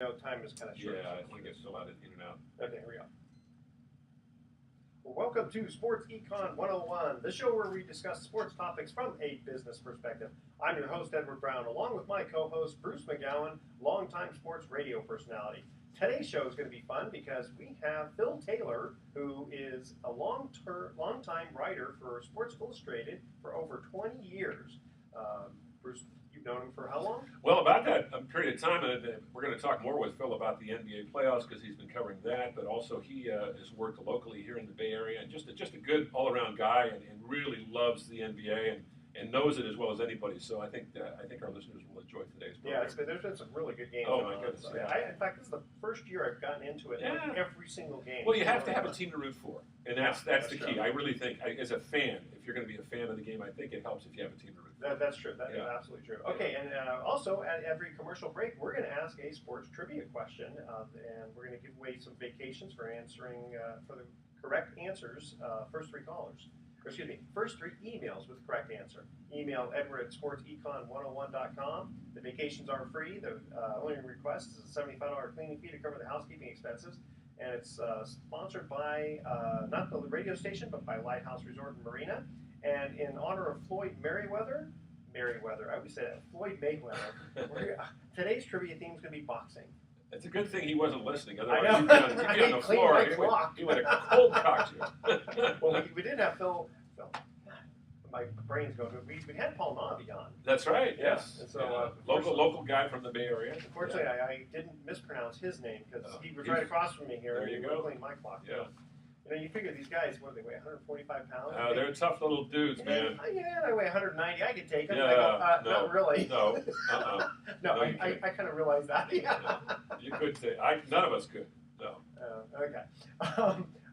No, time is kind of short. Yeah, I think it's still out in and out. Okay, here we go. Well, welcome to Sports Econ 101, the show where we discuss sports topics from a business perspective. I'm your host, Edward Brown, along with my co-host, Bruce McGowan, longtime sports radio personality. Today's show is going to be fun because we have Phil Taylor, who is a long-time writer for Sports Illustrated for over 20 years. Bruce, you've known him for how long? Well, about that period of time, and we're going to talk more with Phil about the NBA playoffs because he's been covering that, but also he has worked locally here in the Bay Area and just a good all-around guy and really loves the NBA and knows it as well as anybody. So I think our listeners will enjoy today's program. Yeah, there's been some really good games. Oh, my goodness. So, yeah. in fact, this is the first year I've gotten into it, like every single game. Well, you have to have a team to root for, and that's the key. True. I really think, as a fan, if you're going to be a fan of the game, I think it helps if you have a team to root for. That's true. That is absolutely true. Okay, and also at every commercial break, we're going to ask a sports trivia question, and we're going to give away some vacations for answering for the correct answers. First three emails with the correct answer. Email Edward at sportsecon101.com. The vacations are free. The only request is a $75 cleaning fee to cover the housekeeping expenses. And it's sponsored by, not the radio station, but by Lighthouse Resort and Marina. And in honor of Floyd Mayweather, I always say that, Floyd Mayweather, today's trivia theme is going to be boxing. It's a good thing he wasn't listening. I Otherwise, know. he'd be on the floor. He would have cold cocked you. Well, we did have Phil. My brain's going. We had Paul Navi on. That's right. Yes. And so local guy from the Bay Area. Unfortunately, I didn't mispronounce his name because he was right across from me here. There you go. Playing my clock. Yeah. You know, you figure these guys, what do they weigh, 145 pounds? They're tough little dudes, man. Yeah, I weigh 190. I could take them. Yeah, no, not really. No. No, I kind of realized that. Yeah. You could take. None of us could. No. Okay.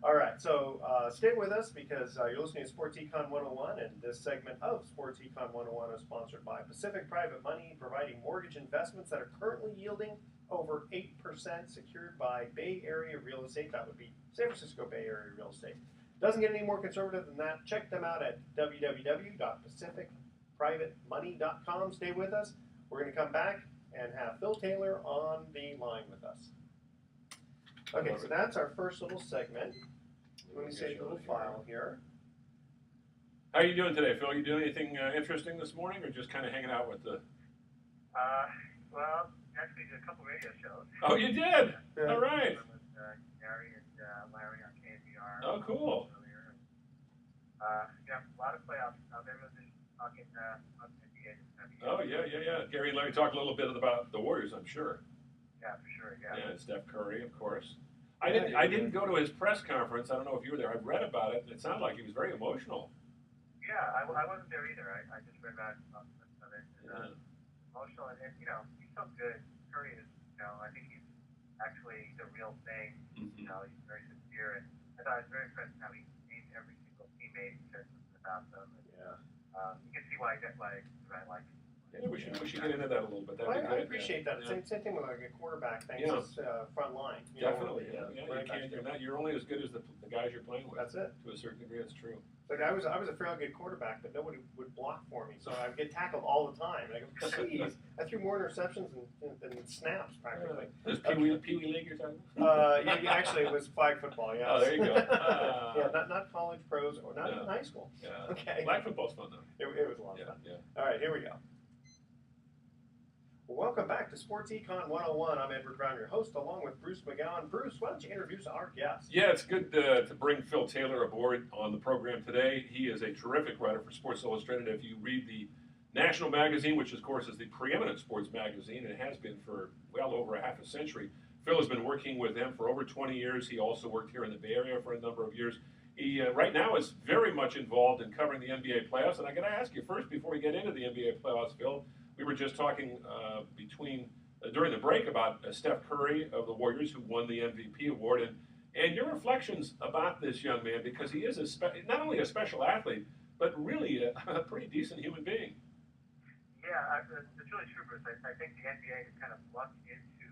All right. So stay with us because you're listening to Sports Econ 101, and this segment of Sports Econ 101 is sponsored by Pacific Private Money, providing mortgage investments that are currently yielding over 8% secured by Bay Area real estate. That would be San Francisco Bay Area real estate. Doesn't get any more conservative than that. Check them out at www.pacificprivatemoney.com. Stay with us. We're going to come back and have Phil Taylor on the line with us. Okay, so that's our first little segment. Let me save a little file here. How are you doing today, Phil? You doing anything interesting this morning, or just kind of hanging out with the? Well, actually did a couple radio shows. Oh, you did? Yeah. All right. With Gary and Larry on KNBR. Oh, cool. Earlier. Yeah, a lot of playoffs. There was talking on NBA. Oh, yeah. Gary and Larry talked a little bit about the Warriors, I'm sure. Yeah, for sure. Yeah. Yeah, Steph Curry, of course. I didn't go to his press conference. I don't know if you were there. I read about it. It sounded like he was very emotional. Yeah, I wasn't there either. I just read about it. Emotional, and he's so good. Curry is, I think he's actually the real thing. Mm-hmm. He's very sincere, and I thought it was very impressive how he named every single teammate and said something about them. And, you can see why I like him. Yeah, we should get into that a little bit. That'd be I good. appreciate that. Yeah. Same thing with like a quarterback. Thanks to front line. Definitely. You're only as good as the guys you're playing with. That's it. To a certain degree, that's true. Like I was a fairly good quarterback, but nobody would block for me, so I would get tackled all the time. And I go, jeez, I threw more interceptions than snaps practically. Is Pee Wee League you're talking about? Actually, it was flag football. Yeah. Oh, there you go. Yeah, not college pros or not even high school. Yeah. Okay. Flag football's fun though. It was a lot of fun. Yeah. All right, here we go. Well, welcome back to Sports Econ 101. I'm Edward Brown, your host, along with Bruce McGowan. Bruce, why don't you introduce our guest? Yeah, it's good to bring Phil Taylor aboard on the program today. He is a terrific writer for Sports Illustrated. If you read the national magazine, which of course is the preeminent sports magazine, and it has been for well over a half a century, Phil has been working with them for over 20 years. He also worked here in the Bay Area for a number of years. He right now is very much involved in covering the NBA playoffs. And I got to ask you first, before we get into the NBA playoffs, Phil, we were just talking during the break about Steph Curry of the Warriors, who won the MVP award, and your reflections about this young man, because he is not only a special athlete, but really a pretty decent human being. Yeah, it's really true, Bruce. I think the NBA has kind of lucked into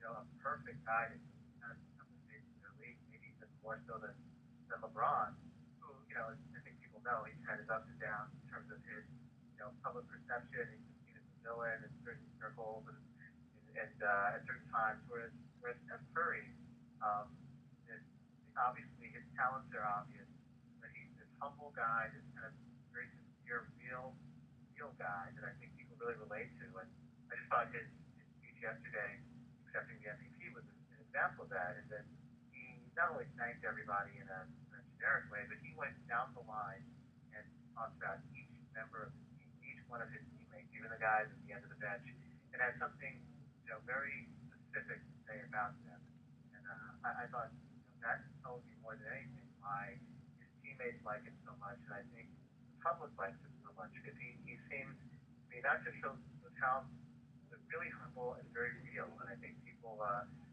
a perfect guy to kind of become the face of their league, maybe even more so than LeBron, who I think people know he's had his ups and downs in terms of his public perception. He's seen as a villain in certain circles and and at certain times, whereas Steph Curry, um, is, obviously his talents are obvious, but he's this humble guy, this kind of very sincere, real guy that I think people really relate to. And I just thought his speech yesterday, accepting the MVP, was an example of that. And that he not only thanked everybody in a generic way, but he went down the line and talked about each member of the team, each one of his teammates, even the guys at the end of the bench, and had something, very specific to say about them. And I thought that told me more than anything why his teammates like him so much, and I think the public likes him so much because he seems to be not just so talented, but really humble and very real. And I think people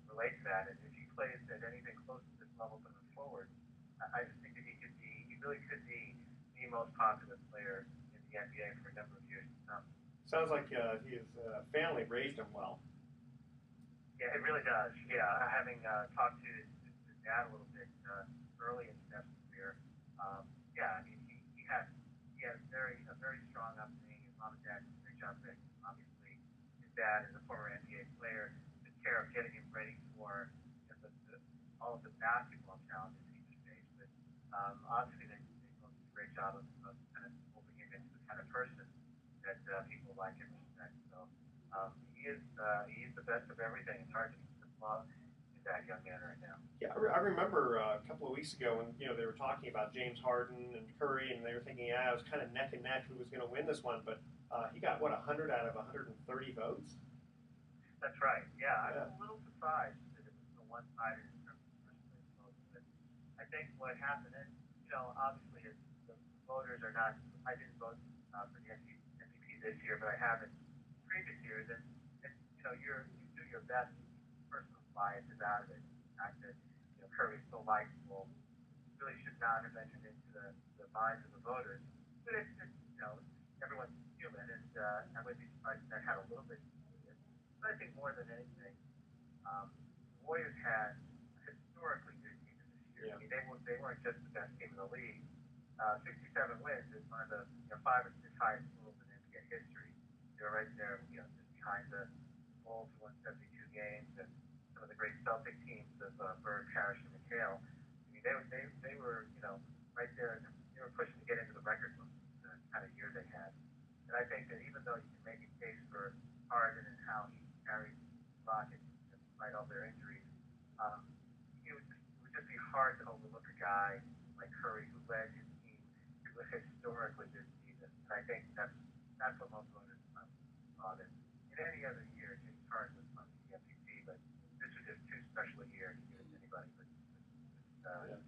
relate to that. And if he plays at anything close to this level going forward, I just think that he really could be the most popular player in the NBA for a number of years to come. Sounds like his family raised him well. Yeah, it really does. Yeah, having talked to his dad a little bit early in Steph's career, yeah, I mean, he had a very strong upbringing. His mom and dad did a great job raising him. Obviously, his dad is a former NBA player, took care of getting him ready for all of the basketball challenges he was faced. But obviously, they both did a great job of kind of molding him into the kind of person that people like and respect. So he is the best of everything. It's hard to keep the flaw in that young man right now. Yeah, I remember a couple of weeks ago when they were talking about James Harden and Curry, and they were thinking, it was kind of neck and neck who was going to win this one. But he got 100 out of 130 votes. That's right. Yeah, I was a little surprised that it was so one-sided in terms of first place votes. But I think what happened is, obviously the voters are not. I didn't vote for the MVP this year, but I have in previous years, and you do your best to keep personal biases out of it. The fact that Curry's so likable really should not have entered into the minds of the voters. But it's everyone's human, and I wouldn't be surprised if that had a little bit to do with it. But I think more than anything, the Warriors had a historically good team this year. Yeah. I mean, they weren't just the best team in the league. 67 wins is one of the 5 or 6 highest totals in NBA history. They're right there, just behind the Bulls, who won 72 games, and some of the great Celtic teams of Bird, Parrish, and McHale. I mean, they were right there. They were pushing to get into the record book. The kind of year they had, and I think that even though you can make a case for Harden and how he carried Rockets despite all their injuries, it would just be hard to overlook a guy like Curry who led his team to a historically good season. And I think that's what most voters thought. In any other year, James Harden would won the MVP, but this was just too special a year to give it to anybody but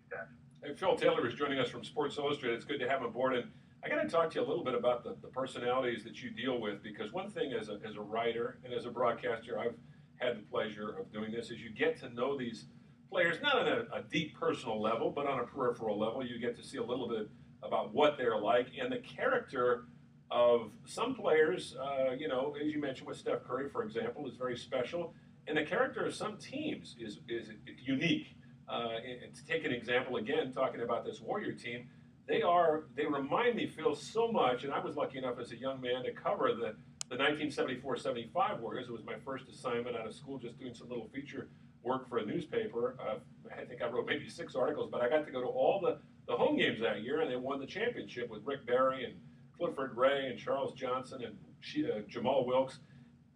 Steph. Hey, Phil Taylor is joining us from Sports Illustrated. It's good to have him aboard. And I got to talk to you a little bit about the personalities that you deal with, because one thing as a writer and as a broadcaster, I've had the pleasure of doing this, is you get to know these players, not on a deep personal level, but on a peripheral level. You get to see a little bit about what they're like and the character of some players, as you mentioned with Steph Curry, for example, is very special. And the character of some teams is unique. And to take an example again, talking about this Warrior team, they remind me, Phil, so much, and I was lucky enough as a young man to cover the 1974-75 Warriors. It was my first assignment out of school, just doing some little feature work for a newspaper. I think I wrote maybe 6 articles, but I got to go to all the home games that year, and they won the championship with Rick Barry and Clifford Ray and Charles Johnson and Jamal Wilkes.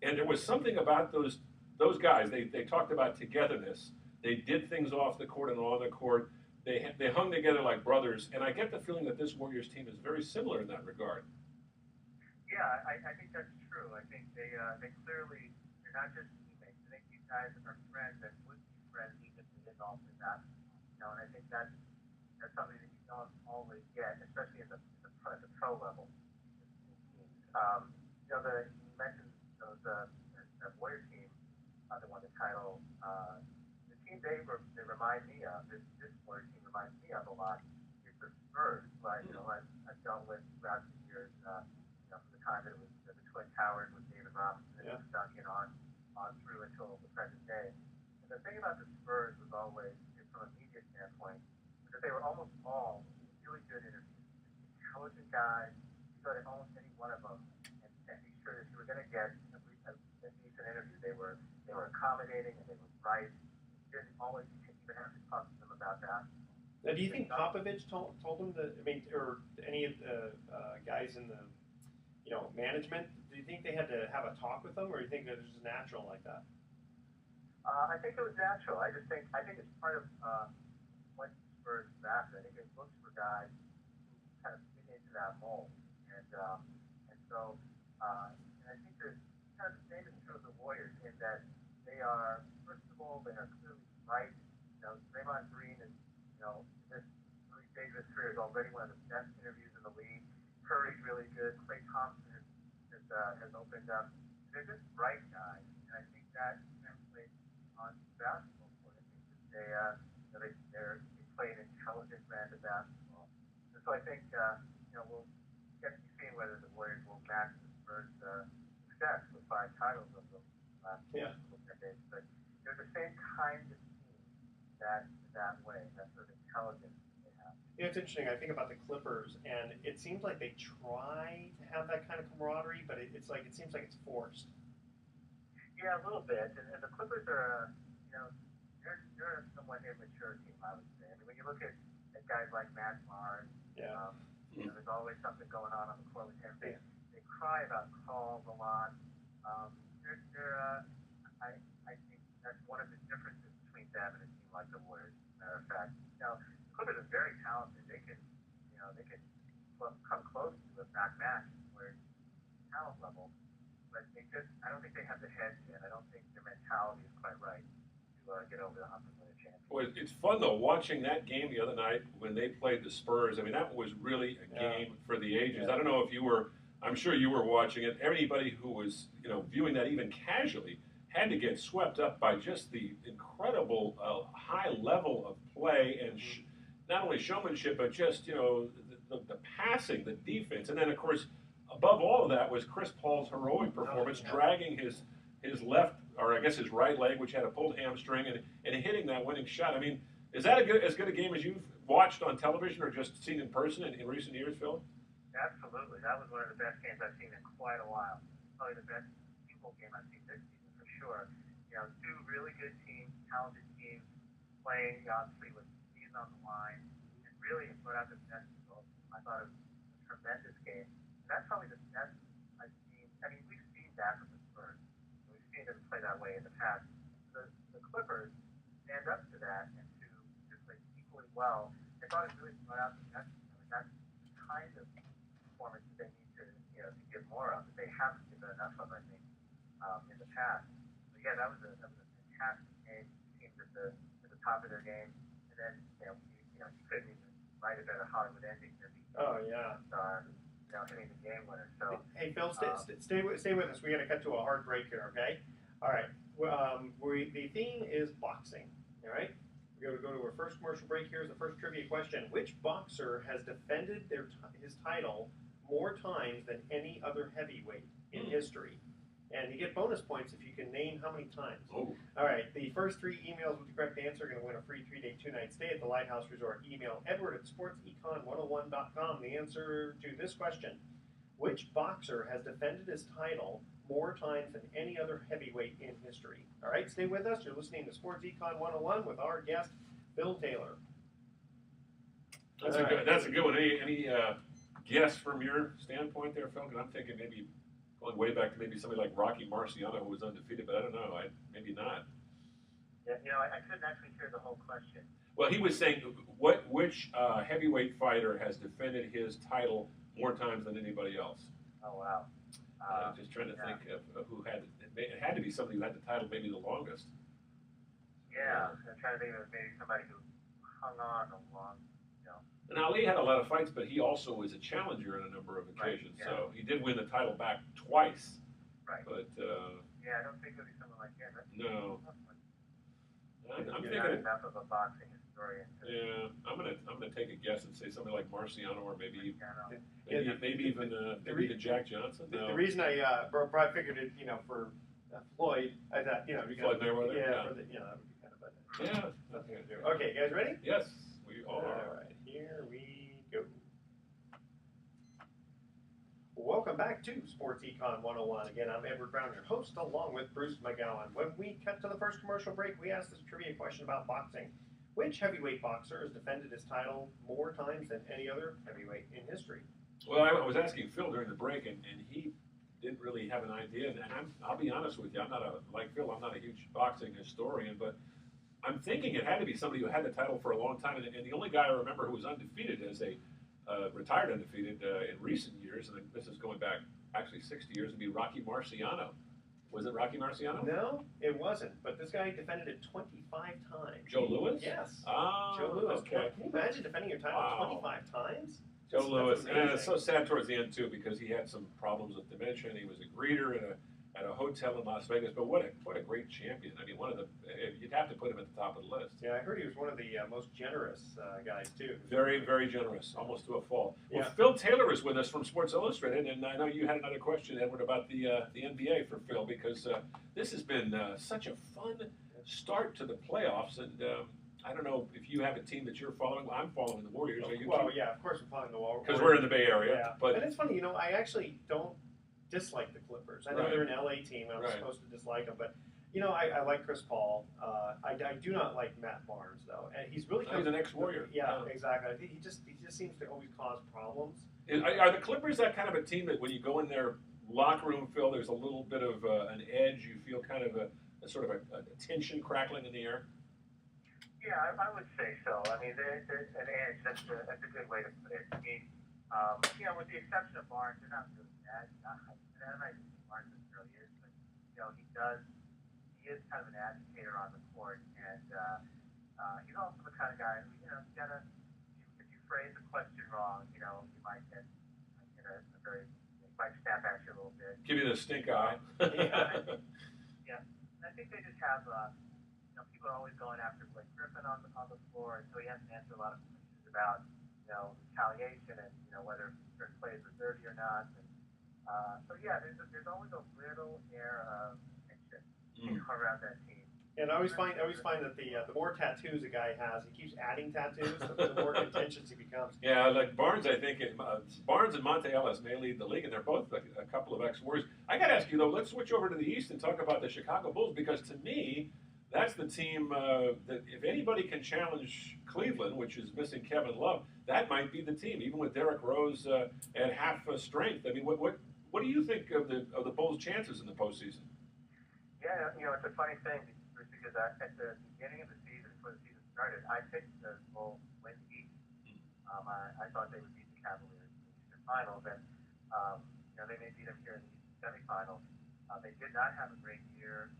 And there was something about those guys. They talked about togetherness. They did things off the court and on the court. They hung together like brothers, and I get the feeling that this Warriors team is very similar in that regard. Yeah, I think that's true. I think they clearly, they're not just teammates. I think these guys are friends and would be friends even if they didn't all play basketball. And I think that's something that you don't always get, especially at the pro level. You mentioned the Warrior team that won the title. The team they remind me of, this Warrior team reminds me of a lot, is the Spurs. But I've dealt with throughout the years. From the time that it was the Twin Towers with David Robinson and Duncan on through until the present day. And the thing about the Spurs was always, from a media standpoint, was that they were almost all really good interviews, intelligent guys. You go to almost any one of them and be sure that you were going to get at least recent interview, they were accommodating and they were right. Didn't always even have to talk to them about that. Now, do you think Popovich told them that? I mean, or any of the guys in the management? Do you think they had to have a talk with them, or do you think that it was just natural like that? I think it was natural. I think it's part of what Spurs is after. I think it looks for guys who kind of fit into that mold, and so and I think there's kind of the same is true of the Warriors in that they are, first of all, they are clearly right. Draymond Green is in this early stage of his career is already one of the best interviews in the league. Curry's really good. Klay Thompson has opened up. They're just bright guys, and I think that translates on basketball court. I think that they play an intelligent brand of basketball, and so I think we'll get to see whether the Warriors will match the Spurs' success with 5 titles of the last couple of decades. But they're the same kind of team that way. That sort of intelligence. It's interesting. I think about the Clippers, and it seems like they try to have that kind of camaraderie, but it seems like it's forced. Yeah, a little bit. And the Clippers are, they're a somewhat immature team, I would say. I mean, when you look at guys like Matt Barnes, there's always something going on the court with him. They cry about calls a lot. I think that's one of the differences between them and a team like the Warriors. As a matter of fact, Clippers are very talented. They can come close to a back match where talent level, but I don't think they have the head yet. I don't think their mentality is quite right to get over the hump and win a championship. Well, it's fun though watching that game the other night when they played the Spurs. I mean, that was really a game for the ages. I don't know if you were. I'm sure you were watching it. Everybody who was viewing that even casually had to get swept up by just the incredible high level of play and. Not only showmanship, but just the passing, the defense, and then of course, above all of that was Chris Paul's heroic performance, dragging his left, or I guess his right leg, which had a pulled hamstring, and hitting that winning shot. I mean, is that as good a game as you've watched on television or just seen in person in recent years, Phil? Absolutely, that was one of the best games I've seen in quite a while. Probably the best single game I've seen this season for sure. Two really good teams, talented teams, playing obviously with on the line, and really put out the best result. I thought it was a tremendous game. And that's probably the best I've seen. I mean, we've seen that from the Spurs. We've seen them play that way in the past. The Clippers stand up to that and to just play equally well. I thought it really brought out the best. That's the kind of performance that they need to give more of. That they haven't given enough of, I think, in the past. But yeah, that was a fantastic game. Teams at the top of their game. Then you couldn't even write a better Hollywood ending than hitting the game winner. So hey Phil, stay with us. We got to cut to a hard break here, okay? All right. The theme is boxing. All right. We're going to go to our first commercial break. Here's the first trivia question: which boxer has defended his title more times than any other heavyweight in history? And you get bonus points if you can name how many times. Oh. All right, the first 3 emails with the correct answer are going to win a free 3-day, 2-night stay at the Lighthouse Resort. Email edward@sportsecon101.com. The answer to this question: which boxer has defended his title more times than any other heavyweight in history? All right, stay with us. You're listening to Sports Econ 101 with our guest, Phil Taylor. That's a good one. Any guess from your standpoint there, Phil? Because I'm thinking maybe going way back to maybe somebody like Rocky Marciano, who was undefeated, but I don't know. Maybe not. Yeah, I couldn't actually hear the whole question. Well, he was saying which heavyweight fighter has defended his title more times than anybody else. Oh, wow. I'm just trying to think of who had it had to be somebody who had the title maybe the longest. Yeah, I'm trying to think of maybe somebody who hung on a long. And Ali had a lot of fights, but he also was a challenger on a number of occasions. Right, yeah. So he did win the title back twice. Right. But I don't think it would be someone like him. No. I'm thinking thinking enough of a boxing historian. I'm gonna take a guess and say somebody like Marciano or maybe even Jack Johnson. No. The reason I figured it, for Floyd, I thought, Floyd Mayweather. Yeah, for the, that would be kind of nothing to do. Okay, guys, ready? Yes, we are. All right, here we go. Welcome back back to Sports Econ 101. Again, I'm Edward Brown, your host, along with Bruce McGowan. When we cut to the first commercial break, we asked this trivia question about boxing. Which heavyweight boxer has defended his title more times than any other heavyweight in history? Well, I was asking Phil during the break, and he didn't really have an idea. And I'll be honest with you, like Phil, I'm not a huge boxing historian, but I'm thinking it had to be somebody who had the title for a long time. And the only guy I remember who was undefeated as a retired undefeated in recent years, and this is going back actually 60 years, would be Rocky Marciano. Was it Rocky Marciano? No, it wasn't. But this guy defended it 25 times. Joe Louis? Yes. Oh, Joe Louis. okay. Can you imagine defending your title 25 times? Joe Louis. And it's amazing. so sad towards the end, too, because he had some problems with dementia, and he was a greeter at a hotel in Las Vegas. But what a great champion. I mean, you'd have to put him at the top of the list. Yeah, I heard he was one of the most generous guys, too. Very, very generous, almost to a fault. Well, Yeah. Phil Taylor is with us from Sports Illustrated, and I know you had another question, Edward, about the NBA for Phil, because this has been such a fun start to the playoffs, and I don't know if you have a team that you're following. Well, I'm following the Warriors. Are you? Well, yeah, of course we're following the Warriors. Because we're in the Bay Area. Yeah. But and it's funny, I actually don't dislike the Clippers. I know Right. they're an LA team, and I'm Right. supposed to dislike them, but I like Chris Paul. I do not like Matt Barnes, though, and he's really he's an ex-Warrior. Yeah, exactly. He just seems to always cause problems. Are the Clippers that kind of a team that when you go in their locker room, Phil, there's a little bit of an edge? You feel kind of a sort of a tension crackling in the air? Yeah, I would say so. I mean, there's an edge. That's a good way to put it. I mean, with the exception of Barnes, they're not really bad. I don't think Barnes really is, but he is kind of an agitator on the court, and he's also the kind of guy who, you gotta, if you phrase a question wrong, you might get he might snap at you a little bit. Give you the stink eye. Yeah, and I think they just have. People are always going after Blake Griffin on the floor, and so he has to answer a lot of questions about, retaliation and, whether certain plays were dirty or not. And, there's always a little air of tension around that team. And I always find that the more tattoos a guy has, he keeps adding tattoos, the more contentious he becomes. Yeah, like Barnes, I think Barnes and Monte Ellis may lead the league, and they're both a couple of ex-Warriors. I got to ask you though. Let's switch over to the East and talk about the Chicago Bulls, because to me, that's the team that if anybody can challenge Cleveland, which is missing Kevin Love, that might be the team, even with Derrick Rose at half strength. I mean, what do you think of the Bulls' chances in the postseason? Yeah, it's a funny thing because at the beginning of the season, before the season started, I picked the Bulls to win the East. I thought they would beat the Cavaliers in the Eastern Finals, and they may beat them here in the Eastern semifinals. They did not have a great year.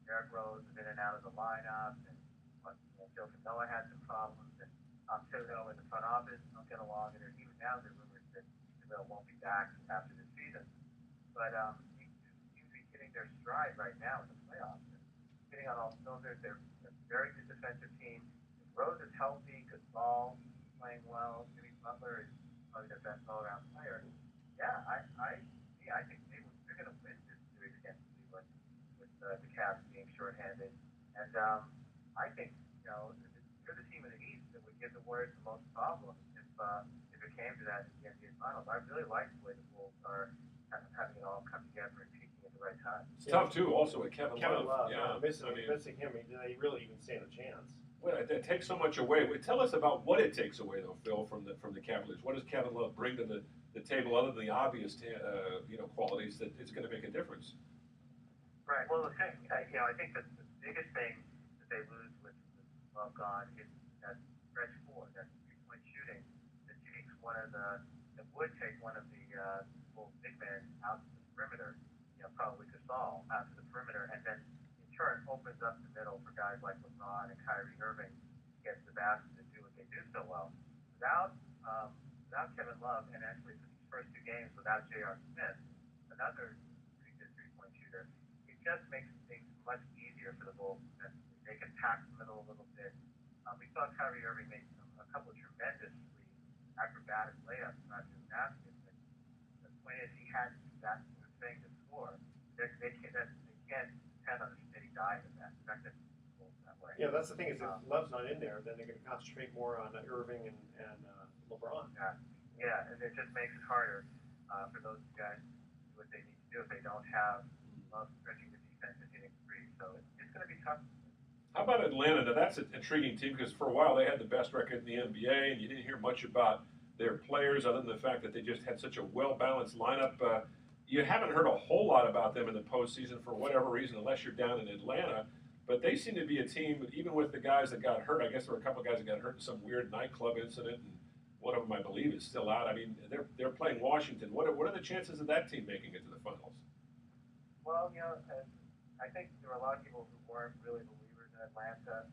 Derrick Rose was in and out of the lineup, and Joe Noah had some problems, and Thibodeau in the front office don't get along, and even now there's rumors that Thibodeau won't be back after this season. But he seems to be hitting their stride right now in the playoffs. Hitting on all cylinders. They're a very good defensive team. Rose is healthy, good ball, playing well. Jimmy Butler is probably their best all-around player. Yeah, I think they're going to win this series against Cleveland with the Cavs being shorthanded. And I think, you're the team in the East that would give the Warriors the most problems if it came to that in the NBA Finals. I really like the way the Bulls are having it all come together and peaking at the right time. It's tough too, also with Kevin Love. Yeah, missing him, they really even stand a chance. Well, it takes so much away. Tell us about what it takes away, though, Phil, from the Cavaliers. What does Kevin Love bring to the table, other than the obvious, qualities that it's going to make a difference? Right. Well, the thing, I think that the biggest thing that they lose with Love gone is that stretch four, that three-point shooting that would take one of the Bulls big men out to the perimeter, probably Gasol out to the perimeter, and then in turn opens up the middle for guys like LeBron and Kyrie Irving to get to the basket and do what they do so well. Without Kevin Love, and actually for these first two games without J.R. Smith, another pretty good three-point shooter, it just makes things much easier for the Bulls. They can pack the middle a little bit. We saw Kyrie Irving make a couple of tremendously acrobatic layups, not just baskets. But the point is, he had to do that sort of thing to score. They can't depend on a steady dive in that. In fact, that's that way. Yeah, that's the thing is if Love's not in there, then they're going to concentrate more on Irving and LeBron. Yeah, and it just makes it harder. for those guys to do what they need to do if they don't have stretching the defense and hitting free. So it's going to be tough. How about Atlanta? Now that's an intriguing team because for a while they had the best record in the NBA, and you didn't hear much about their players other than the fact that they just had such a well-balanced lineup. You haven't heard a whole lot about them in the postseason for whatever reason, unless you're down in Atlanta. But they seem to be a team, even with the guys that got hurt. I guess there were a couple of guys that got hurt in some weird nightclub incident, and one of them, I believe, is still out. I mean, they're playing Washington. What are the chances of that team making it to the finals? Well, I think there were a lot of people who weren't really believers in Atlanta,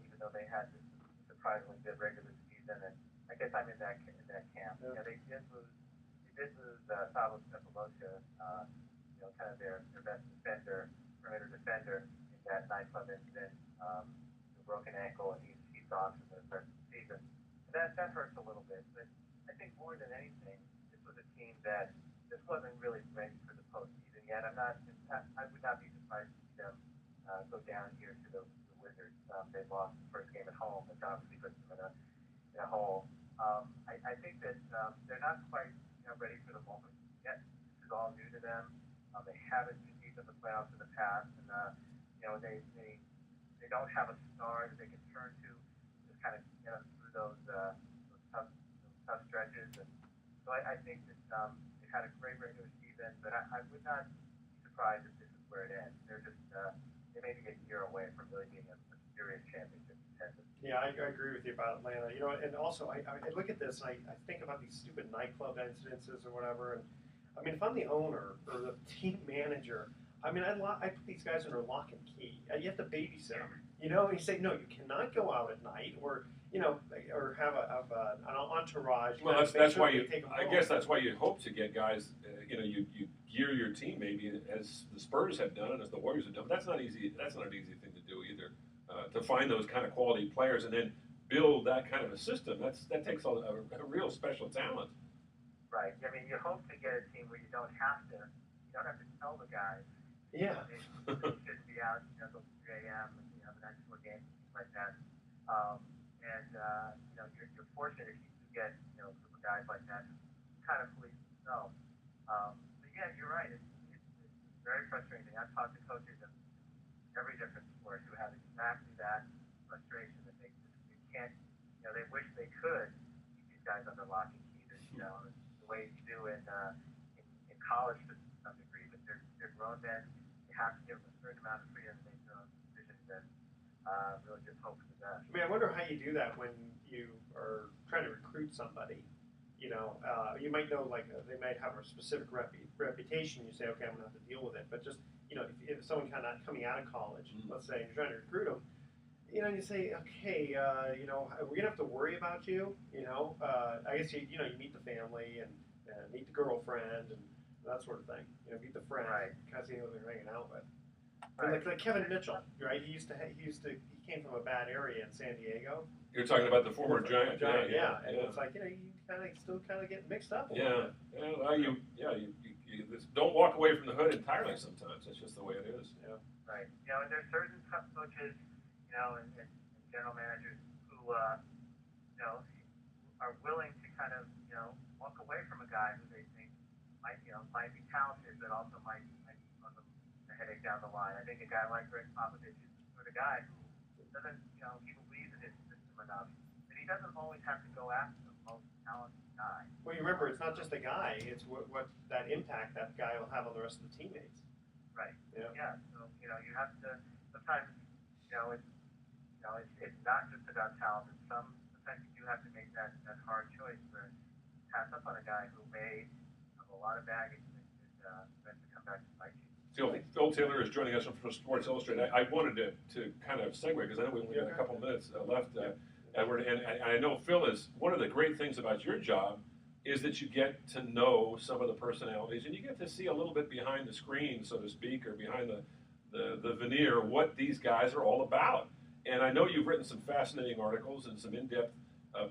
even though they had this surprisingly good regular season. And I guess I'm in that camp. Yeah. They did lose Pablo Cephalosha, kind of their best perimeter defender in that nightclub incident, the broken ankle, and he's gone for the rest of the season. And that hurts a little bit. But I think more than anything, this was a team that just wasn't really ready for the postseason yet. I would not be surprised to see them go down here to the Wizards. They lost the first game at home, which obviously puts them in a hole. I think that they're not quite ready for the moment yet. This is all new to them. They haven't competed in the playoffs in the past, and they don't have a star that they can turn to kind of get them through those tough stretches. And so I think that they've had a great regular season, but I would not be surprised if this is where it ends. They're just they may be a year away from really being a serious championship contender. Yeah, I agree with you about Atlanta. And also I look at this and I think about these stupid nightclub incidences or whatever. And I mean, if I'm the owner or the team manager, I mean, I put these guys under lock and key. You have to babysit them, and you say, no, you cannot go out at night or have an entourage. Well, that's why I guess that's why you hope to get guys. You gear your team maybe as the Spurs have done and as the Warriors have done. But that's not easy. That's not an easy thing to do either. To find those kind of quality players and then build that kind of a system. That takes a real special talent. Right. I mean, you hope to get a team where you don't have to tell the guys. Yeah. They shouldn't be out until 3 a.m. and the next 4 games, things like that. You're fortunate if you do get a group of guys like that who kind of police themselves. But yeah, you're right. It's very frustrating. I've talked to coaches of every different sport who have exactly that frustration that they can't. They wish they could keep these guys under lock and key. The way you do in college to some degree, but they're grown men. You have to give them a certain amount of freedom to make their own decisions and really just hope for the best. I mean, I wonder how you do that when you are trying to recruit somebody. You might know, they might have a specific reputation. You say, okay, I'm going to have to deal with it. But just, if someone kind of coming out of college, let's say, and you're trying to recruit them, and you say, okay, are we going to have to worry about you? I guess, you meet the family and meet the girlfriend and that sort of thing. Meet the friend, right. Kind of see who they're hanging out with. Right. Like Kevin Mitchell, right? He came from a bad area in San Diego. You're talking about the former Giant. Yeah. And it's like, you still kind of get mixed up a little bit. Yeah. You don't walk away from the hood entirely sometimes. That's just the way it is. Yeah. Right. And there's certain tough coaches, and general managers who, are willing to kind of, walk away from a guy who they think might be talented, but also might cause them a headache down the line. I think a guy like Greg Popovich is the sort of guy who doesn't, he believes in his system enough, but he doesn't always have to go after the most talented guy. Well, you remember, it's not just the guy; it's what that impact that guy will have on the rest of the teammates. Right. Yeah. Yeah. So you have to sometimes, it's not just about talent. Sometimes you do have to make that hard choice where you pass up on a guy who may have a lot of baggage that eventually come back to bite you. Phil Taylor is joining us from Sports Illustrated. I wanted to kind of segue because I know we only got a couple minutes left, Edward, and I know Phil is one of the great things about your job is that you get to know some of the personalities and you get to see a little bit behind the screen, so to speak, or behind the veneer, what these guys are all about. And I know you've written some fascinating articles and some in-depth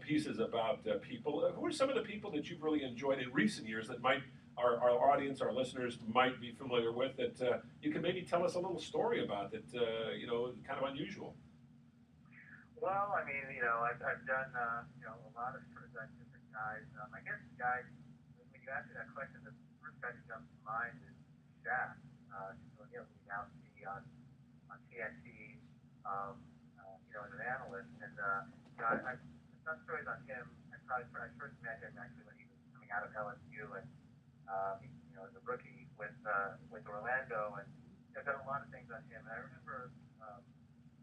pieces about people. Who are some of the people that you've really enjoyed in recent years that might our audience, our listeners might be familiar with that you can maybe tell us a little story about that, kind of unusual? Well, I mean, I've done, a lot of sort of different guys. I guess the guy, when you asked me that question, the first guy who jumps to mind is Shaq. So Neil, who we now see on TNT, as an analyst. And I've done stories on him. I first met him actually when he was coming out of LSU and as a rookie with Orlando, and I've done a lot of things on him. And I remember,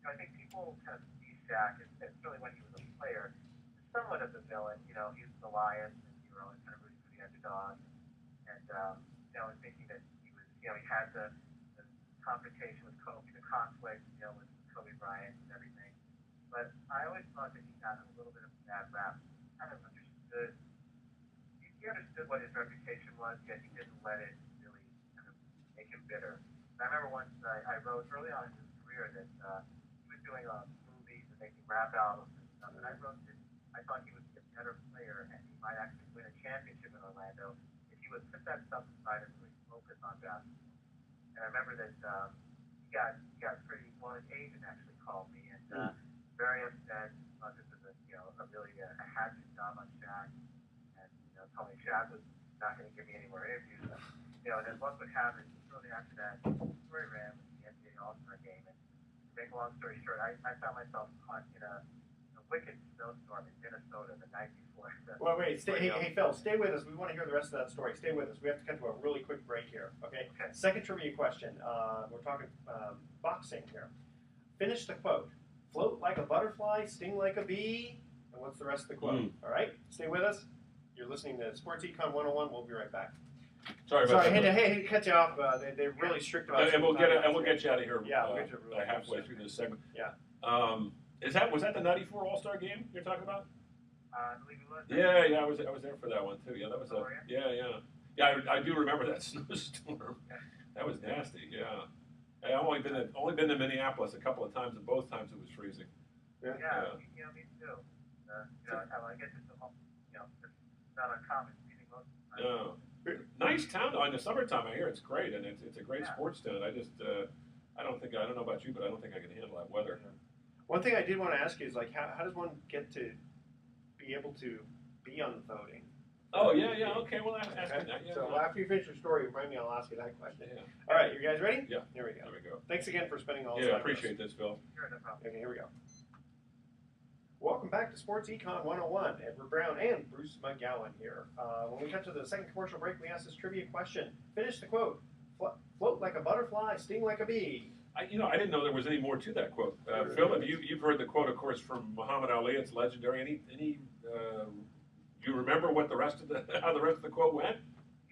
I think people kind of see Shaq, and certainly when he was a player, somewhat of the villain. He was the lion, and you were always kind of rooting for the underdog, and and thinking that he was, he had the confrontation with Kobe, the conflict, with Kobe Bryant and everything. But I always thought that he got a little bit of a bad rap. He kind of understood. He understood what his reputation was, yet he didn't let it really kind of make him bitter. And I remember once I wrote early on in his career that he was doing movies and making rap albums and stuff, and I wrote that I thought he would be a better player and he might actually win a championship in Orlando if he would put that stuff aside and really focus on basketball. And I remember that he got pretty, well, his agent actually called me and very upset. This was a hatchet job on Shaq, and told me Shaq was not going to give me any more interviews. And then what would happen shortly after that story ran with the NBA All-Star game. And to make a long story short, I found myself caught in a wicked snowstorm in Minnesota the night before. Well, wait, hey, Phil, stay with us. We want to hear the rest of that story. Stay with us. We have to cut to a really quick break here, okay? Second trivia question. We're talking boxing here. Finish the quote. Float like a butterfly, sting like a bee. And what's the rest of the quote? All right? Stay with us. You're listening to Sports Econ 101. We'll be right back. Sorry, hey, cut you off. They're really strict about it. And we'll get you out of here. Yeah, we'll get you really halfway through this segment. Yeah. Was that the '94 All-Star game you're talking about? I believe it was. Yeah, I was there for that one too. Yeah, that was yeah. I do remember that snowstorm. That was nasty. Yeah, I've only been to Minneapolis a couple of times, and both times it was freezing. Yeah, me too. I guess it's not uncommon. No. Nice town though. In the summertime, I hear it's great, and it's a great sports town. I just I don't know about you, but I don't think I can handle that weather. One thing I did want to ask you is how does one get to be able to be on the voting? Oh yeah. Okay, well ask me that. Yeah, so after you finish your story, remind me. I'll ask you that question. Yeah. All right, you guys ready? Yeah. Here we go. There we go. Thanks again for spending all this time. time. Yeah, appreciate this, Phil. Sure, no problem. Okay, here we go. Welcome back to Sports Econ 101. Edward Brown and Bruce McGowan here. When we cut to the second commercial break, we asked this trivia question. Finish the quote. Float like a butterfly, sting like a bee. I didn't know there was any more to that quote. Phil, you've heard the quote, of course, from Muhammad Ali. It's legendary. Any do you remember what how the rest of the quote went?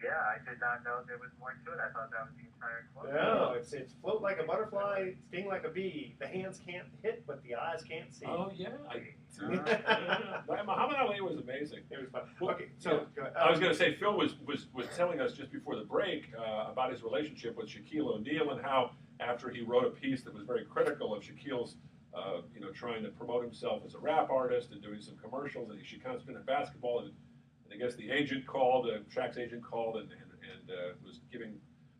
Yeah, I did not know there was more to it. I thought that was the entire quote. No, it's float like a butterfly, sting like a bee. The hands can't hit, but the eyes can't see. Oh yeah, Muhammad Ali was amazing. It was fun. Well, okay, so go ahead. I was going to say Phil was telling us just before the break about his relationship with Shaquille O'Neal and how after he wrote a piece that was very critical of Shaquille's trying to promote himself as a rap artist and doing some commercials, and he should concentrate on basketball. And I guess the agent called, Shaq's agent called, and was giving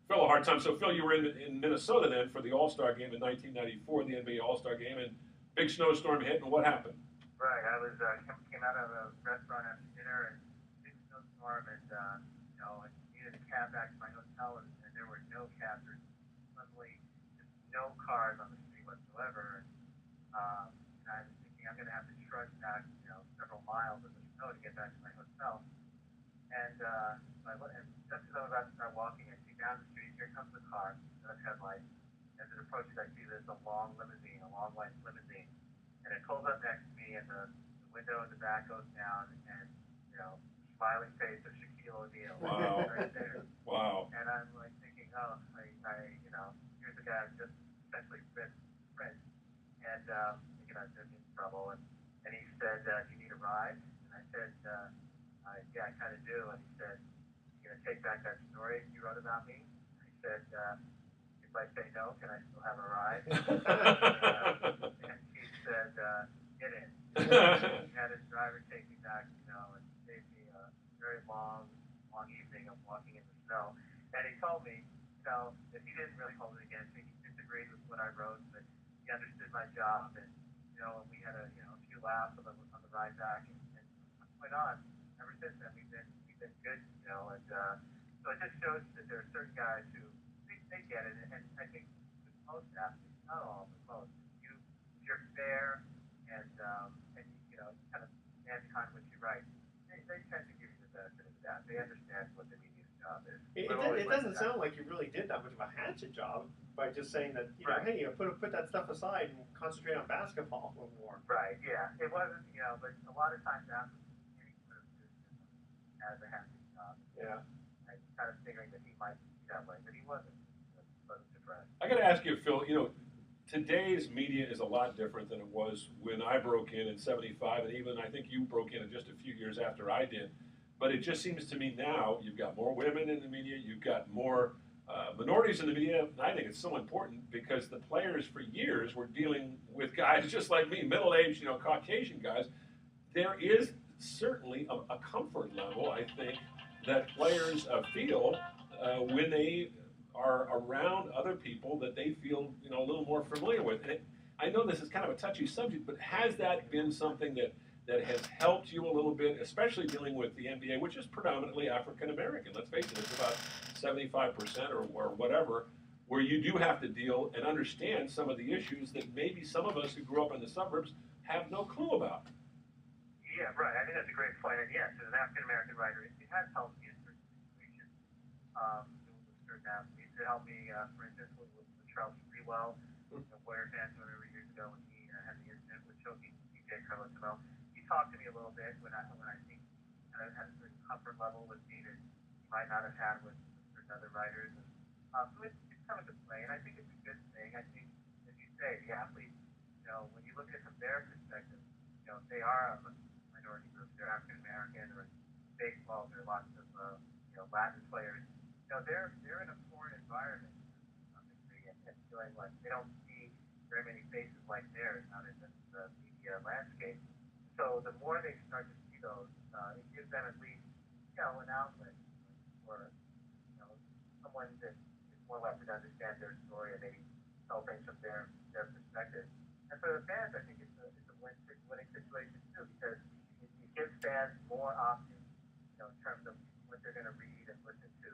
Phil a hard time. So Phil, you were in Minnesota then for the All-Star game in 1994, the NBA All-Star game, and big snowstorm hit. And what happened? Right, I was came out of a restaurant after dinner and big snowstorm, and I needed a cab back to my hotel, and there were no cabs. There were suddenly just no cars on the street whatsoever. And I was thinking I'm going to have to trudge back, several miles in the snow to get back to my hotel. And just as I was about to start walking, I see down the street, here comes the car, the headlights. As it approaches, I see there's a long white limousine. And it pulls up next to me, and the window in the back goes down, and, smiling face of Shaquille O'Neal. Wow. Right there. Wow. And I'm like thinking, here's a guy I've just essentially been friends. And thinking I'm in trouble. And he said, do you need a ride? And I said, yeah, I kind of do. And he said, you going to take back that story you wrote about me? I said, if I say no, can I still have a ride? And he said, get in. He had his driver take me back, and saved me a very long evening of walking in the snow. And he told me, that he didn't really hold it against me. He disagreed with what I wrote, but he understood my job, and and we had a few laughs on the ride back, and from that point on, ever since then we've been he's been good, and so it just shows that there are certain guys who they get it, and I think with most athletes, not all, but most, if you're fair and kind of stand behind what you write, they tend to give you the benefit of that. They understand what the media's job is. It doesn't sound like you really did that much of a hatchet job by just saying that, right. Hey, put that stuff aside and concentrate on basketball a little more. Right, yeah. It wasn't, but a lot of times athletes as a hatchet job. Yeah. I was kind of figuring that he might be that way, but he wasn't. I got to ask you, Phil, today's media is a lot different than it was when I broke in '75, and even I think you broke in just a few years after I did. But it just seems to me now you've got more women in the media, you've got more minorities in the media, and I think it's so important because the players for years were dealing with guys just like me, middle-aged, Caucasian guys. There is certainly a comfort level, I think, that players feel when they are around other people that they feel a little more familiar with. And I know this is kind of a touchy subject, but has that been something that has helped you a little bit, especially dealing with the NBA, which is predominantly African American? Let's face it, it's about 75% or whatever, where you do have to deal and understand some of the issues that maybe some of us who grew up in the suburbs have no clue about. Yeah, right. I think that's a great point. And yes, as an African American writer, it has helped me in certain situations. With certain athletes, it helped me, for instance, with Charles Freewell, Warrior fans, whatever years ago when he had the incident with choking DJ Carlosimo. He talked to me a little bit when I think kind of had a certain comfort level with me that he might not have had with certain other writers. And so it's come into play, and I think it's a good thing. I think, as you say, the athletes, when you look at it from their perspective, if they are a minority group, they're African American, or in baseball, there are lots of Latin players. They're in a foreign environment to some degree, and feeling like they don't see very many faces like theirs out in the media landscape. So the more they start to see those, it gives them at least an outlet for someone that is more likely to understand their story and maybe tell things from their perspective. And for the fans, I think it's a winning situation too, because it gives fans more options, in terms of what they're going to read and listen to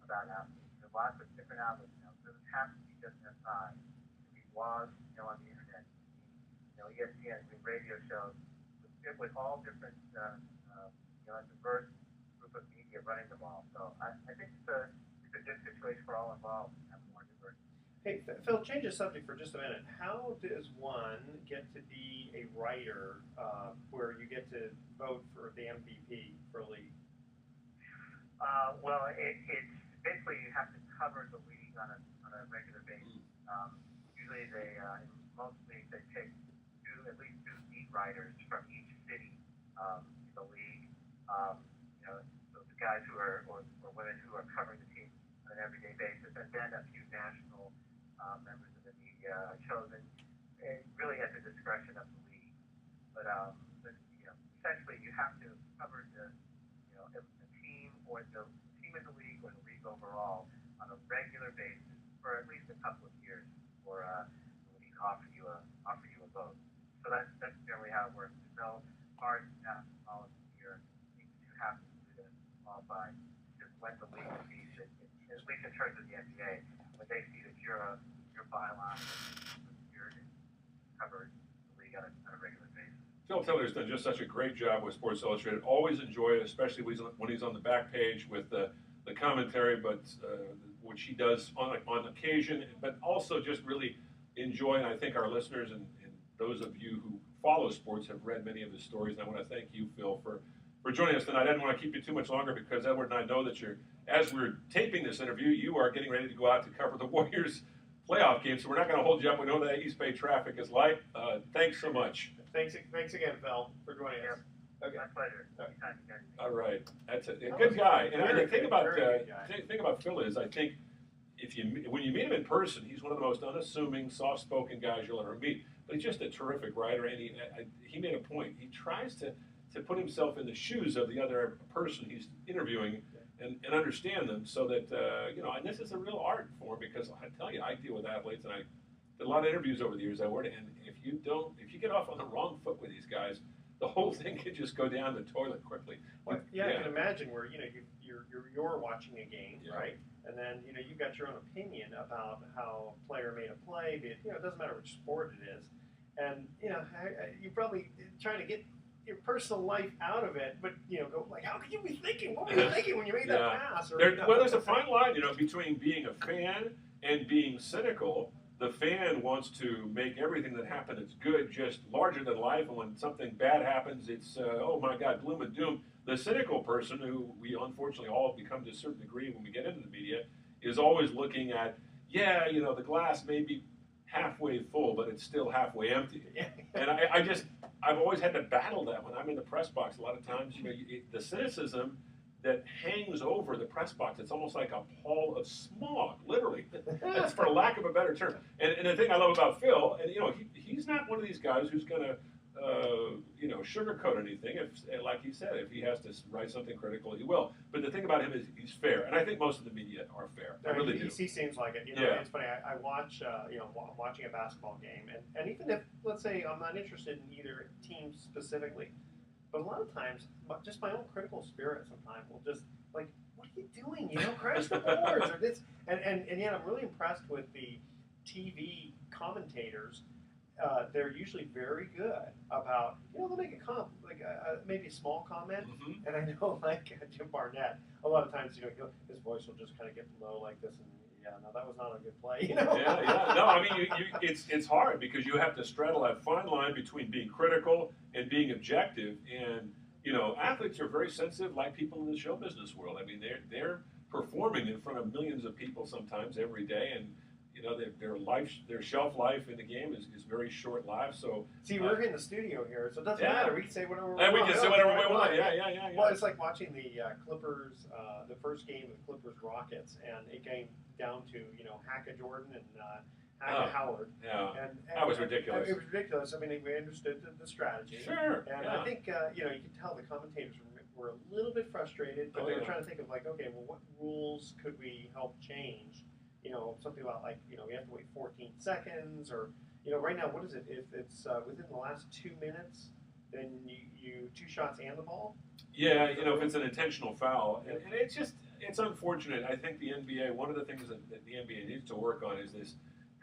about athletes. There are lots of different outlets now. So it doesn't have to be just SI. It can be blogs, on the internet. ESPN, radio shows, with all different, a diverse group of media running them all. So I think it's a good situation for all involved to have more diversity. Hey, Phil, change the subject for just a minute. How does one get to be a writer where you get to vote for the MVP for a league? Well, it's basically you have to cover the league on a regular basis. Usually in most leagues, they take at least two beat writers from each city in the league. So the guys who are, or women who are covering the team on an everyday basis, and then a few national members of the media are chosen, really at the discretion of the league. But essentially you have to cover the team or the team in the league or the league overall on a regular basis for at least a couple of years before the league offer you a vote. So that's generally how it works. There's no hard policy here. Things that you have to do to qualify. Just when the league sees it, at least in terms of the NBA, when they see that you're byline, you're covered the league on a regular basis. Phil Taylor's done just such a great job with Sports Illustrated. Always enjoy it, especially when he's on the back page with the commentary, but which he does on occasion, but also just really enjoy. And I think our listeners and those of you who follow sports have read many of his stories. And I want to thank you, Phil, for joining us tonight. I didn't want to keep you too much longer because Edward and I know that as we're taping this interview, you are getting ready to go out to cover the Warriors playoff game. So we're not going to hold you up. We know that East Bay traffic is light. Thanks so much. Thanks again, Phil, for joining us. Okay. My pleasure. Anytime, guys. All right, that's a good guy. And the thing about Phil is, I think when you meet him in person, he's one of the most unassuming, soft-spoken guys you'll ever meet. But he's just a terrific writer, and he made a point. He tries to put himself in the shoes of the other person he's interviewing and understand them, so that and this is a real art for him, because I tell you, I deal with athletes, and I did a lot of interviews over the years, Edward, and if you get off on the wrong foot with these guys, the whole thing can just go down the toilet quickly. Well, I can imagine where you're watching a game, right? And then you've got your own opinion about how a player made a play. Be it, it doesn't matter which sport it is, and you're probably trying to get your personal life out of it, but go like, how could you be thinking? What were you thinking when you made that pass? Or, well, there's a fine line, between being a fan and being cynical. The fan wants to make everything that happened that's good just larger than life, and when something bad happens, it's oh my God, gloom and doom. The cynical person, who we unfortunately all become to a certain degree when we get into the media, is always looking at, the glass may be halfway full, but it's still halfway empty. And I've always had to battle that when I'm in the press box. A lot of times, the cynicism that hangs over the press box, it's almost like a pall of smog, literally. That's for lack of a better term. And the thing I love about Phil, and he's not one of these guys who's going to sugarcoat anything. If, like he said, if he has to write something critical, he will. But the thing about him is he's fair, and I think most of the media are fair. I really do. He seems like it. It's funny. I watch, watching a basketball game, and even if, let's say, I'm not interested in either team specifically, but a lot of times, just my own critical spirit sometimes will just like, what are you doing? Crash the boards or this, and yet I'm really impressed with the TV commentators. They're usually very good about, they'll make a maybe a small comment, and I know like Jim Barnett, a lot of times, his voice will just kind of get low like this, and no, that was not a good play, Yeah. No, I mean, it's hard because you have to straddle that fine line between being critical and being objective, and athletes are very sensitive, like people in the show business world. I mean, they're performing in front of millions of people sometimes every day, and their shelf life in the game is very short lived. So see, we're in the studio here, so it doesn't matter. We can say whatever we want. We can say whatever we want. Yeah. Well, it's like watching the Clippers, the first game of the Clippers Rockets, and it came down to Hackett Jordan and Hackett Howard. Yeah, and that was ridiculous. It was ridiculous. I mean, we understood the strategy. Sure. And I think you could tell the commentators were a little bit frustrated, but they were trying to think of like, okay, well, what rules could we help change? Something about like, we have to wait 14 seconds, or, right now, what is it? If it's within the last 2 minutes, then you 2 shots and the ball? Yeah, if it's an intentional foul. And it's unfortunate. I think the NBA, one of the things that the NBA needs to work on is this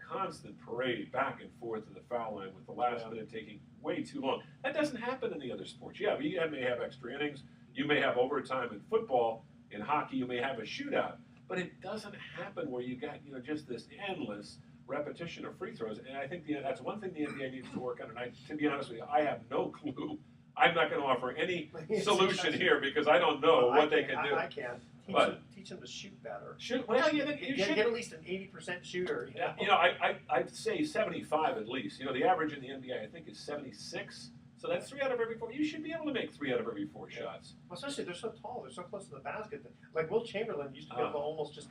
constant parade back and forth to the foul line, with the last minute taking way too long. That doesn't happen in the other sports. Yeah, you may have extra innings. You may have overtime in football. In hockey, you may have a shootout. But it doesn't happen where you got just this endless repetition of free throws, and I think that's one thing the NBA needs to work on. And to be honest with you, I have no clue. I'm not going to offer any solution here because I don't know what they can do. I can teach them to shoot better. Well, you should get at least an 80% shooter. I'd say 75 at least. The average in the NBA I think is 76. So that's 3 out of every 4. You should be able to make 3 out of every 4 shots. Well, especially they're so tall, they're so close to the basket. Like Will Chamberlain used to be able to almost just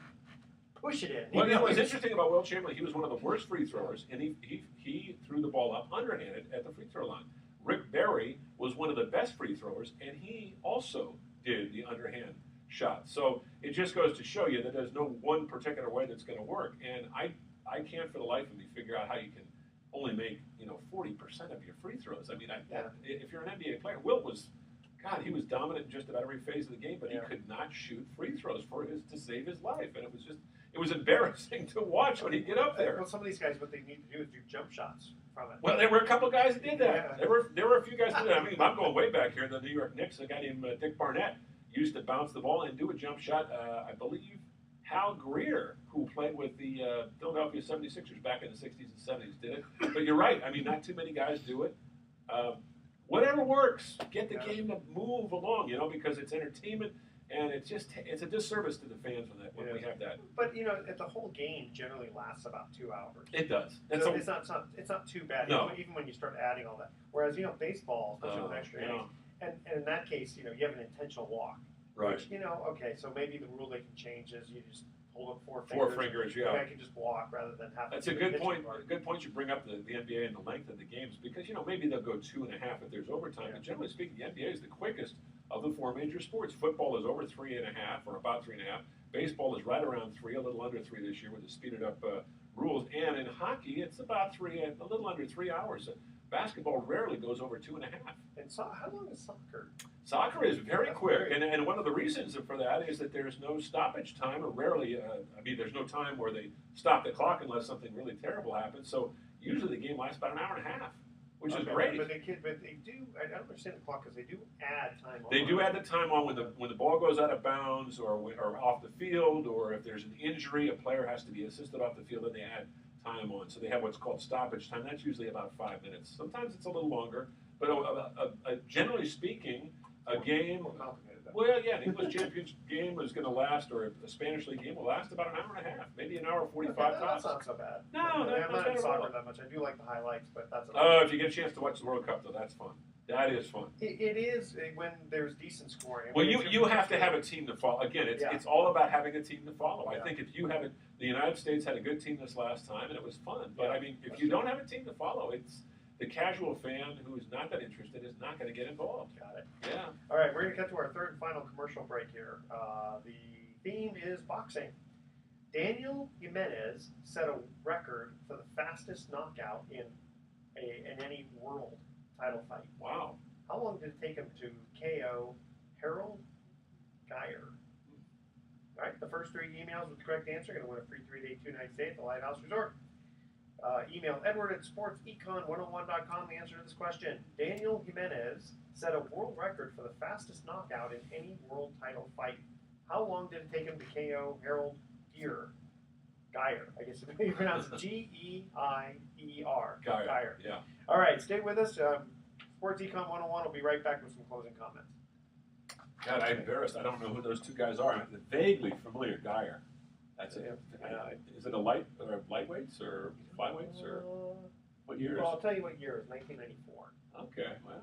push it in. Well, what's interesting about Will Chamberlain, he was one of the worst free throwers, and he threw the ball up underhanded at the free throw line. Rick Barry was one of the best free throwers, and he also did the underhand shot. So it just goes to show you that there's no one particular way that's going to work. And I can't for the life of me figure out how you can only make 40% of your free throws. I mean, if you're an NBA player, Will was, God, he was dominant in just about every phase of the game, but he could not shoot free throws to save his life, and it was embarrassing to watch when he'd get up there. Well, some of these guys, what they need to do is do jump shots from it. Well, there were a couple guys that did that. Yeah. There were a few guys that did that. I mean, I'm going way back here. The New York Knicks, a guy named Dick Barnett used to bounce the ball and do a jump shot. I believe Hal Greer, who played with the Philadelphia 76ers back in the 60s and 70s, did it. But you're right. I mean, not too many guys do it. Whatever works, get the game to move along, because it's entertainment, and it's a disservice to the fans when we have that. But the whole game generally lasts about 2 hours. It does. So it's not too bad. No. Even when you start adding all that. Whereas baseball, especially with extra innings, and in that case, you have an intentional walk. Right. Which, okay, so maybe the rule they can change is you just hold up 4 fingers. 4 fingers, yeah. I can just walk rather than have. That's a good point. A good point you bring up the NBA and the length of the games, because maybe they'll go 2.5 if there's overtime. But generally speaking, the NBA is the quickest of the 4 major sports. Football is over 3.5 or about 3.5. Baseball is right around 3, a little under 3 this year with the speeded up rules. And in hockey, it's about 3, a little under 3 hours. Basketball rarely goes over 2.5. And so, how long is soccer? Soccer is very That's quick, very- and one of the reasons for that is that there's no stoppage time, or rarely, there's no time where they stop the clock unless something really terrible happens. So usually the game lasts about an hour and a half, which is Okay, great. But they do. I don't understand the clock because they do add time. They on. do add the time on when the ball goes out of bounds or off the field, or if there's an injury, a player has to be assisted off the field, and they add time on. So they have what's called stoppage time. That's usually about 5 minutes. Sometimes it's a little longer, but generally speaking, a game. More complicated. Well, yeah, an English Champions game is going to last, or a Spanish League game will last about an hour and a half, maybe an hour 45 Okay, tops. that's not so bad. No, I'm not not bad in at soccer all. that much. I do like the highlights, but that's. Oh, if you get a chance to watch the World Cup, though, that's fun. That is fun. It is when there's decent scoring. I Well, mean, you have to have a team to follow. Again, it's all about having a team to follow. I Yeah. think if you have it, the United States had a good team this last time, and it was fun. But Yeah, I mean, if that's you true. don't have a team to follow, it's the casual fan who's not that interested is not going to get involved. Got it. Yeah. All right, we're going to cut to our third and final commercial break here. The theme is boxing. Daniel Jimenez set a record for the fastest knockout in any world title fight. Wow. How long did it take him to KO Harold Geyer? All right, the first three emails with the correct answer are going to win a free 3-day, 2-night stay at the Lighthouse Resort. Email Edward at sportsecon101.com the answer to this question. Daniel Jimenez set a world record for the fastest knockout in any world title fight. How long did it take him to KO Harold Geyer? I guess you pronounce it G-E-I-E-R. Geyer. Yeah. All right, stay with us. Sports Econ 101 will be right back with some closing comments. God, I'm embarrassed. I don't know who those two guys are. I'm vaguely familiar. Geyer. That's it. Is it a lightweights or flyweights or what years? Well, I'll tell you what year. It's 1994. Okay, well,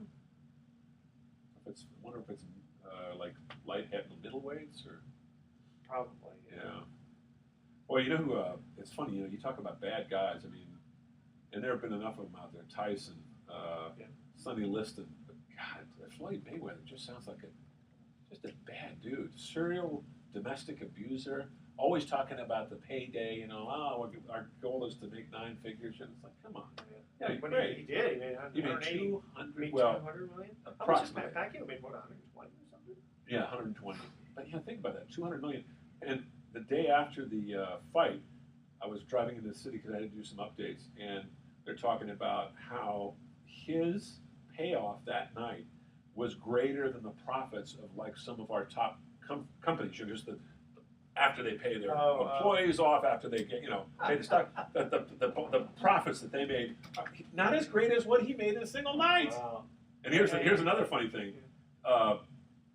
I wonder if it's like light heavy middleweights or Probably. yeah. Well, you know who? It's funny. You talk about bad guys. I mean, and there have been enough of them out there. Tyson, Sonny Liston. But God, Floyd Mayweather just sounds like just a bad dude. Serial domestic abuser. Always talking about the payday. You know, our goal is to make 9 figures. And it's like, come on. Yeah, When great. he did. He made 200. Well, 200 million. approximately. Pacquiao made what, 120 or something? Yeah, 120. But think about that, 200 million. And the day after the fight, I was driving into the city because I had to do some updates, and they're talking about how his payoff that night was greater than the profits of like some of our top companies. Just after they pay their employees off, after they get pay the stock, the profits that they made, are not as great as what he made in a single night. Wow. And here's another funny thing.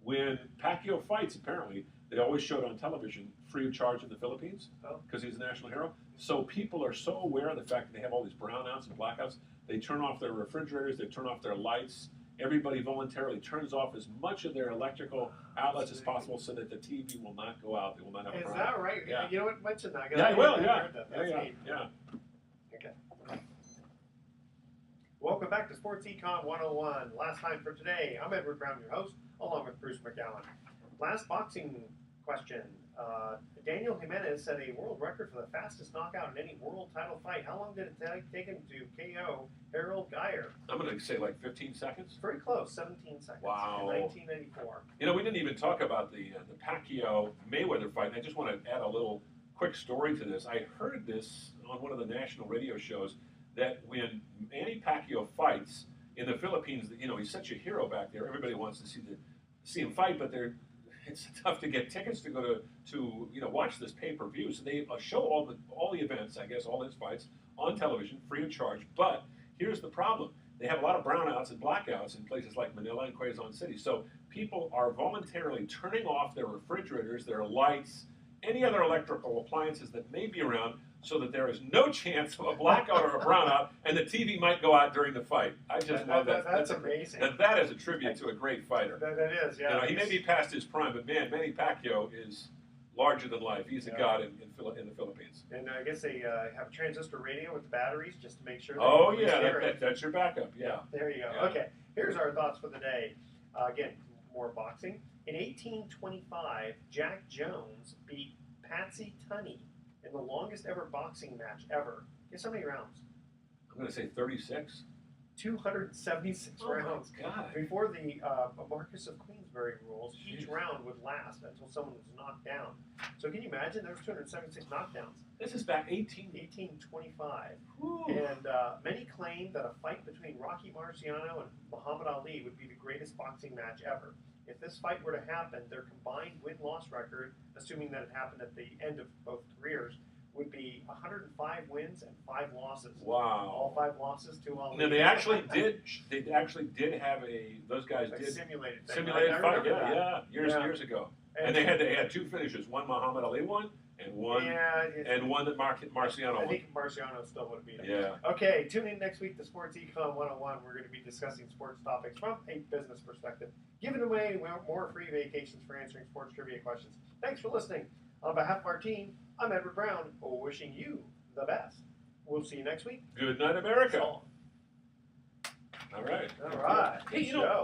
When Pacquiao fights, apparently, they always showed on television free of charge in the Philippines because he's a national hero. So people are so aware of the fact that they have all these brownouts and blackouts. They turn off their refrigerators, they turn off their lights. Everybody voluntarily turns off as much of their electrical outlets as possible so that the TV will not go out. They will not have a Is brownout. that right? Yeah. You know what? Mention that. Yeah, I will, I yeah. heard that. That's neat. Yeah. Okay. Welcome back to Sports Econ 101. Last time for today, I'm Edward Brown, your host, along with Bruce McGowan. Last boxing question. Daniel Jimenez set a world record for the fastest knockout in any world title fight. How long did it take him to KO Harold Geyer? I'm going to say like 15 seconds. Very close, 17 seconds. Wow. In 1994. We didn't even talk about the Pacquiao-Mayweather fight, and I just want to add a little quick story to this. I heard this on one of the national radio shows that when Manny Pacquiao fights in the Philippines, he's such a hero back there. Everybody wants to see him fight, but it's tough to get tickets to go to watch this pay-per-view. So they show all the events, I guess, all his fights on television, free of charge. But here's the problem. They have a lot of brownouts and blackouts in places like Manila and Quezon City. So people are voluntarily turning off their refrigerators, their lights, any other electrical appliances that may be around so that there is no chance of a blackout or a brownout, and the TV might go out during the fight. I just love that. That's amazing. And that is a tribute to a great fighter. That is, yeah. He may be past his prime, but man, Manny Pacquiao is larger than life. He's a god in the Philippines. And I guess they have a transistor radio with the batteries just to make sure. Oh yeah, that's your backup. Yeah. There you go. Yeah. Okay, here's our thoughts for the day. Again, more boxing. In 1825, Jack Jones beat Patsy Tunney in the longest ever boxing match ever. Guess how many rounds? I'm going to say 36. 276 Oh, my rounds. God. Before the Marcus of Queensberry rules, each Jeez. round would last until someone was knocked down. So can you imagine? There was 276 knockdowns. This is back 1825. Whew. And many claim that a fight between Rocky Marciano and Muhammad Ali would be the greatest boxing match ever. If this fight were to happen, their combined win-loss record, assuming that it happened at the end of both careers, would be 105 wins and 5 losses. Wow. All 5 losses to Ali. No, they actually did. They actually did have those guys Like did simulated simulated fight. remember that. Yeah, years ago. And they had 2 finishes. One Muhammad Ali won, and one that Marciano I won. think Marciano still would have beat him. Yeah. Okay, tune in next week to Sports Econ 101. We're going to be discussing sports topics from a business perspective, giving away more free vacations for answering sports trivia questions. Thanks for listening. On behalf of our team, I'm Edward Brown, wishing you the best. We'll see you next week. Good night, America. So long. All right. All right. Hey, Good you know, show.